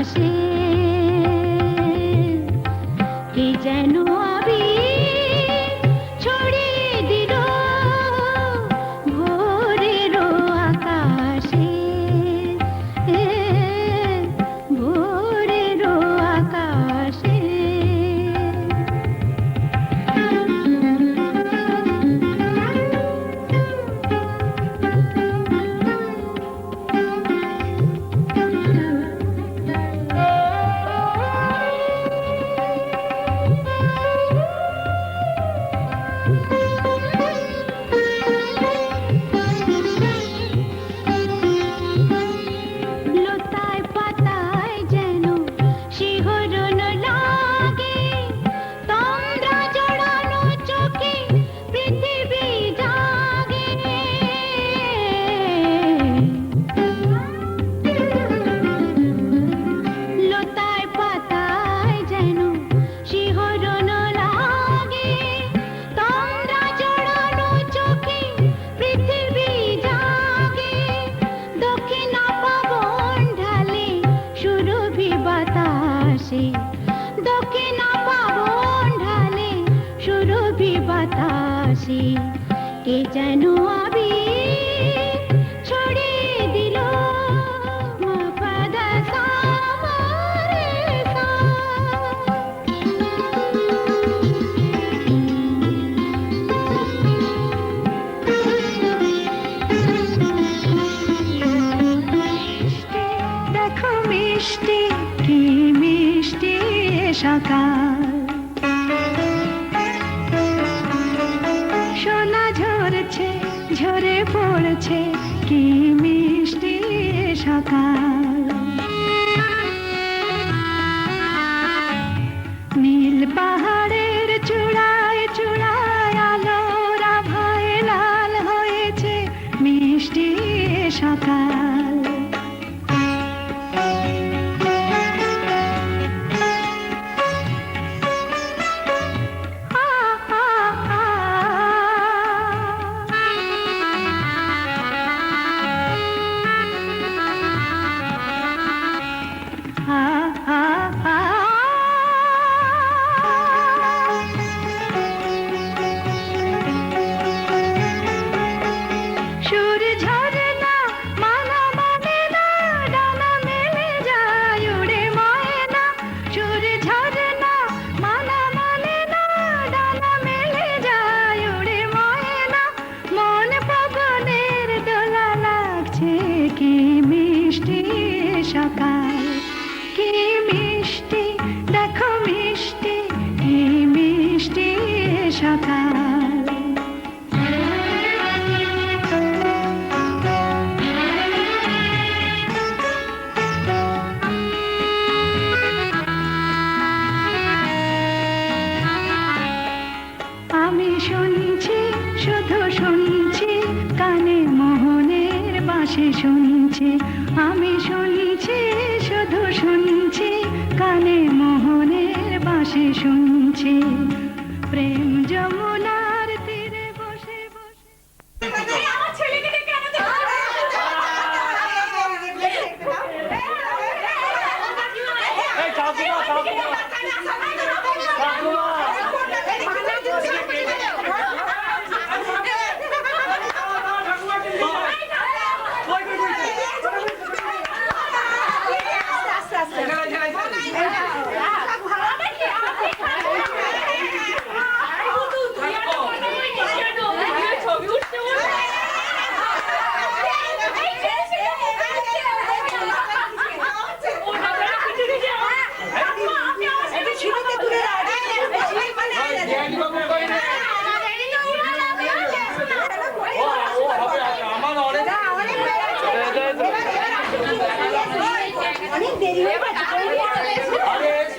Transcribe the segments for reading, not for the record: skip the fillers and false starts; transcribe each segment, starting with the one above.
আকাশে কে যেন আবির ছড়িয়ে দিল ভোরের আকাশে, ভোরের আকাশে। লতায় পাতায় যেন শিহরণ লাগে, তন্দ্রা জড়ানো চোখে পৃথিবী জাগে। লতায় পাতায় যেন শিহরণ লাগে, তন্দ্রা জড়ানো চোখে পৃথিবী জাগে। দক্ষিণা পবন ঢালে সুরভি বাতাসে, দক্ষিণা পবন ঢালে সুরভি বাতাসে। কে যেন আবির ছড়িয়ে দিল মা পা দা সা মা রে সা। দেখো মিষ্টি কি মিষ্টি সকাল, সোনা ঝরছে ঝরে পড়ছে কি মিষ্টি সকাল। নীল পাহাড়ের চূড়ায় চূড়ায় আলোর আভায় লাল হয়েছে মিষ্টি সকাল। সুর ঝরে না মানা মানে না, ডানা মেলে যায় উড়ে ময়না। সুর ঝরে না মানা মানে না, ডানা মেলে যায় উড়ে ময়না। মন পবনের দোলা লাগছে কি মিষ্টি সকাল, কি মিষ্টি দেখো মিষ্টি কি মিষ্টি সকাল। আমি শুনছি শুধু শুনছি কানে মোহনের বাঁশি শুনছি। আমি শুনছি শুধু শুনছি কানে মোহনের বাঁশি শুনছি। প্রেম যমুনার তীরে বসে বসে। আমার ছেলেকে কেন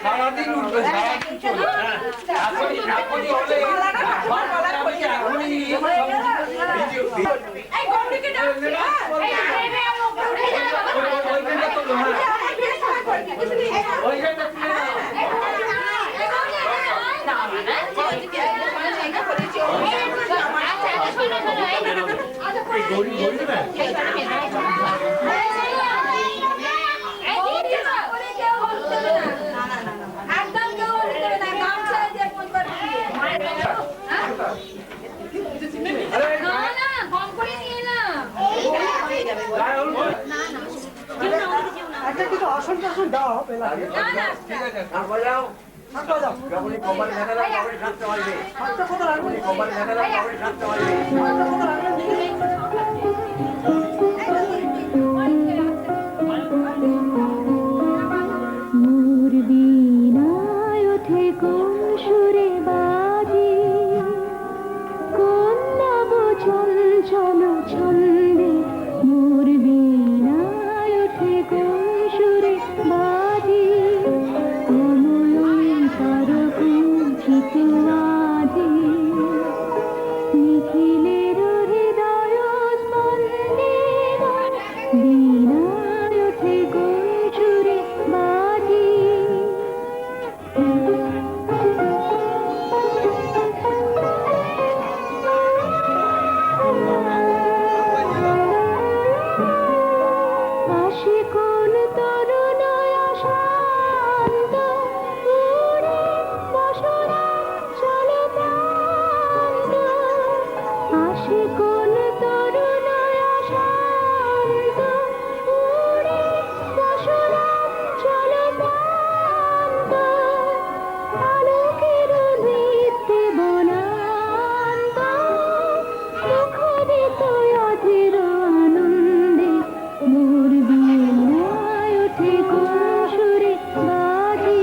সারাদিন উঠবে, সারাদিন চলবে। এখনই হলে গড়ি আসুন আসুন দেওয়া হবে লাগে ঠিক আছে গান বাজাও থাকবা যাও যখনই কোম্পানি দেখালাম তখনই থাকতে পারবে হাতটা কথা রাখবেন কোম্পানি দেখালাম তখনই থাকতে পারবে হাতটা কথা রাখবেন দিকে মোর বীণায় ওঠে কোন সুরে বাজে, কোন নব চঞ্চল ছন্দে। মোর বীণায় ওঠে কোন সুরে বাজে, কোমল সরকুঞ্চিত আজে। নিখিলের হৃদয় স্পন্দে বীণায় ওঠে কোন সুরে বাজে। আসে কোন তরুণ শান্ত উড়ে বসরা চল প্রান্ত। আসে কোন তরুণ শান্ত উড়ে বসরা চল প্রান্ত। আলোকের নৃত্যে বনান্ত মুখরিত অধীর আনন্দে। মোর বীণায় ওঠে কোন সুরে বাজে,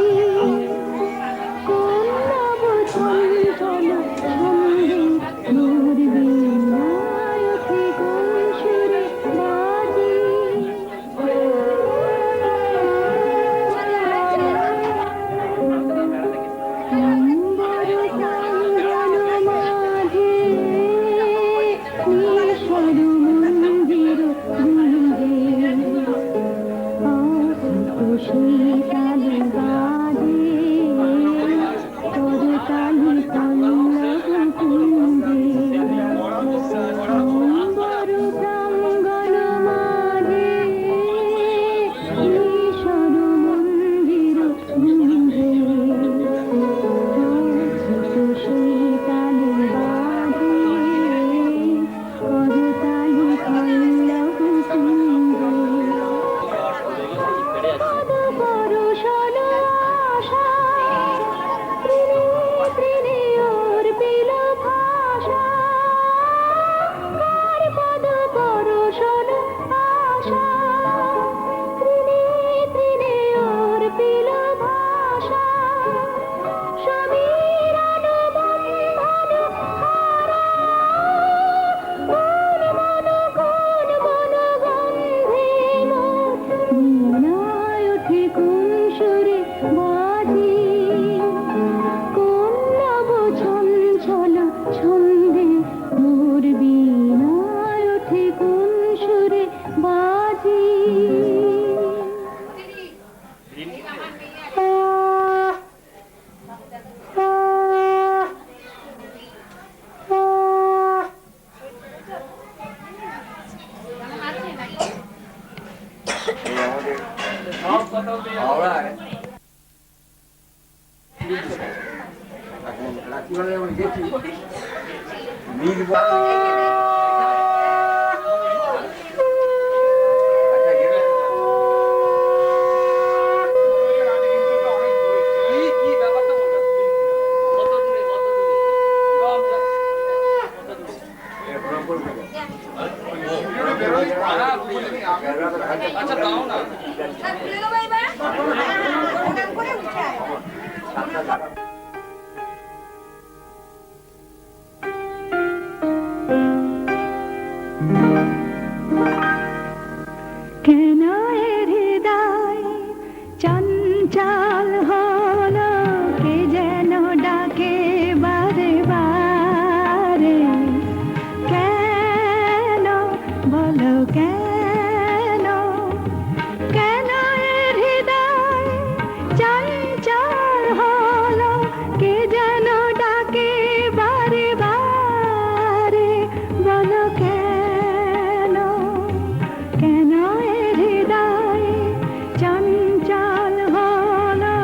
কোন নব চঞ্চল ছন্দে। মোর বীণায় ওঠে কোন সুরে বাজে। অম্বর প্রাঙ্গণ মাঝে নিঃস্বর মন্দির গৃহে অসিত শীতালি বাজে, করতালি পল্লব কুঞ্জে। অম্বর প্রাঙ্গণ মাঝে নিঃস্বর মন্দির গৃহে অসিত শীতালি বাজে, করতালি পল্লব কুঞ্জে। পদ পরশন আশা তৃণে তৃণে অর্পিল ভাষা। কার পদ পরশন আশা তৃণে তৃণে অর্পিল ভাষা। সমীরণ বন্ধন হারা কোন মন গন্ধে। মোর বীণায় ওঠে কোন সুরে বাজে, কোন নব চঞ্চল ছন্দে। মোর বীণায় ওঠে কোন সুরে বাজে। এই আমাদের সব কথা alright এখন রাত্রিবেলা যখন গেছি নির্বাণ আচ্ছা গেলে কি ব্যাপারটা বলুন কত দূরে সব কত দূরে প্রণাম করবো আচ্ছা দাও না কেন এ হৃদয় চঞ্চল হলো, কে যেন ডাকে বারে বারে। কেন বলো কেন, কেন এ হৃদয় চঞ্চল হলো, কে যেন ডাকে বারে বারে। বলো কেন, কেন এ হৃদয় চঞ্চল হলো,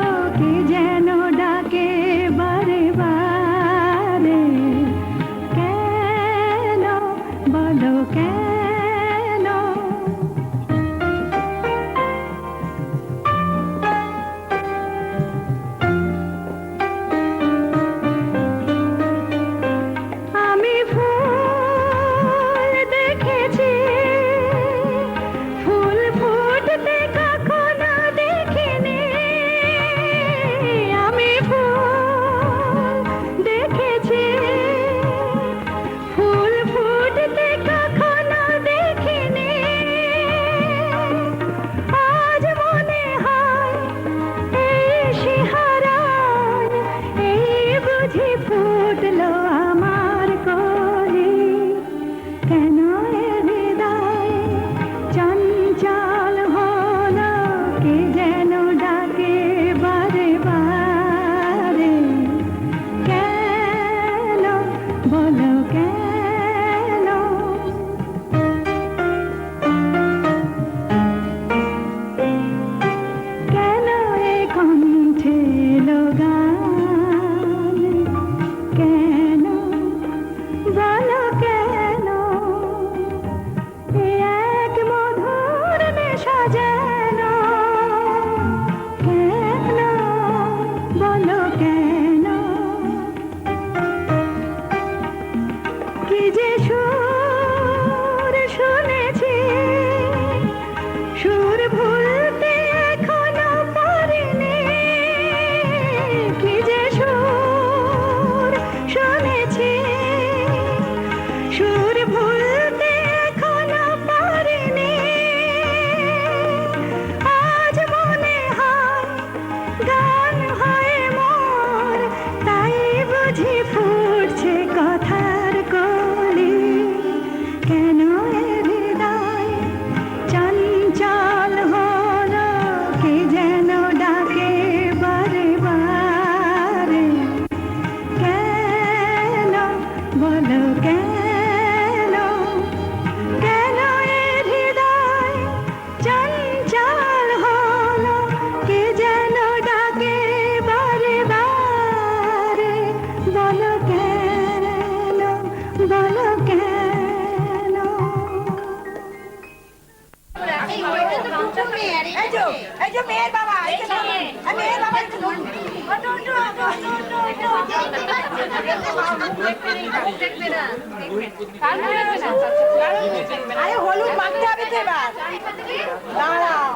আরে হলুদ মাখতে হবে তো এবার দাঁড়াও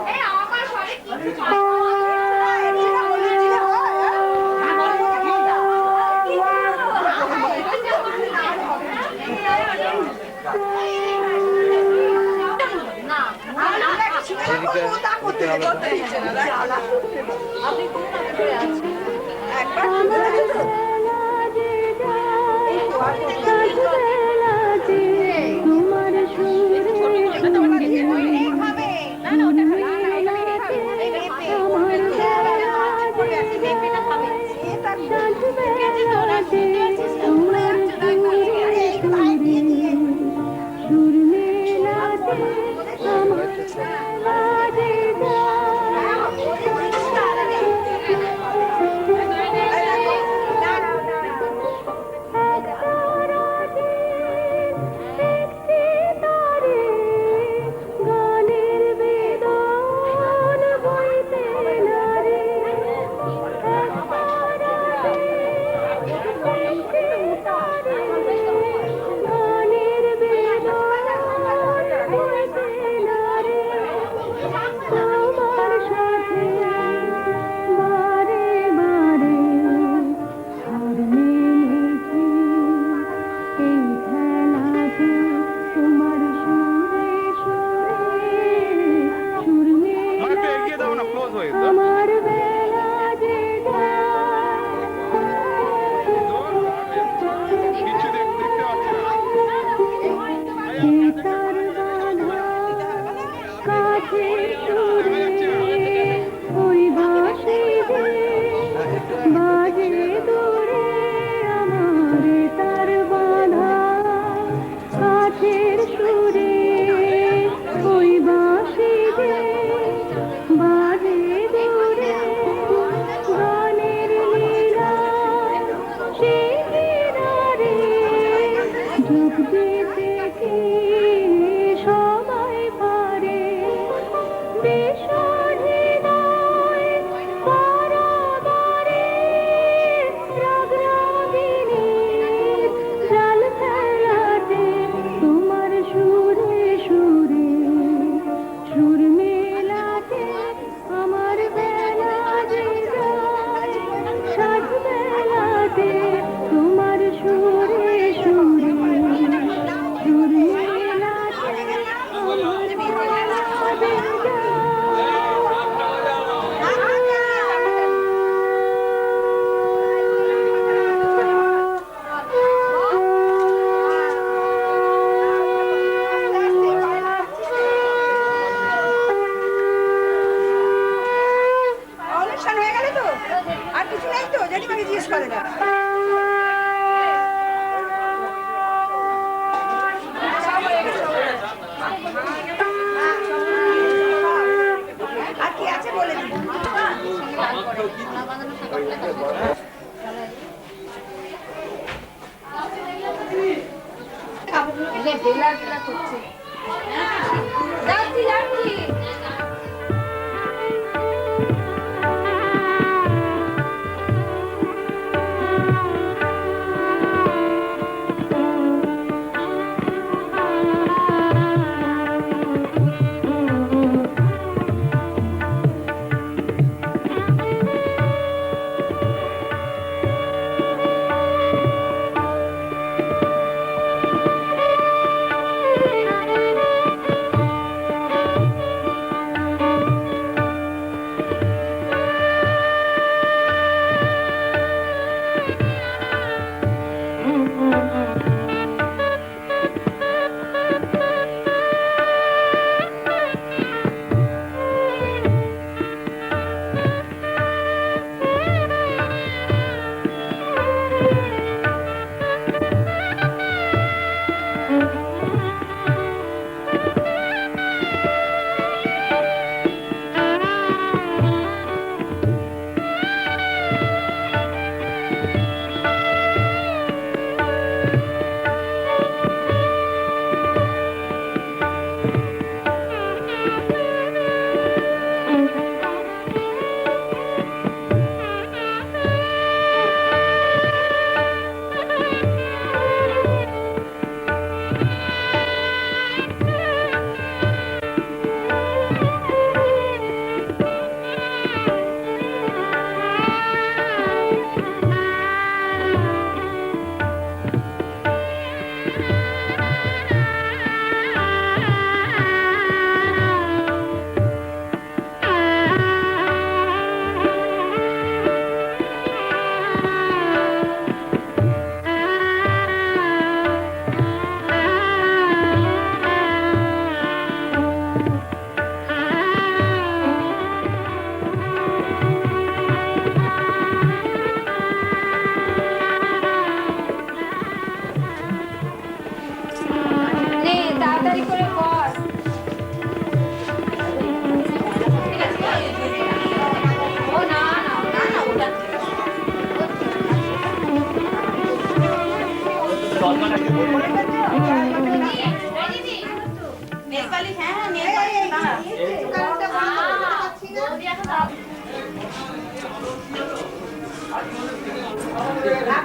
হলুদ দিলে যাচ্ছি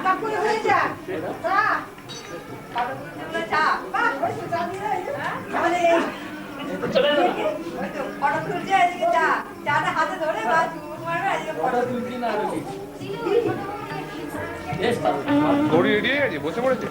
কাকুর হয়ে যা চা চা বাহ ওই চা দিয়ে আমাদের ফটো তুলছে এদিকে চা চাটা হাতে ধরে বা চুমুক মারবে এদিকে ফটো তুলছি না আরো কি বেশ ভালো গড়ি রেডি হয়ে গেছে বসে পড়েছে তুলছে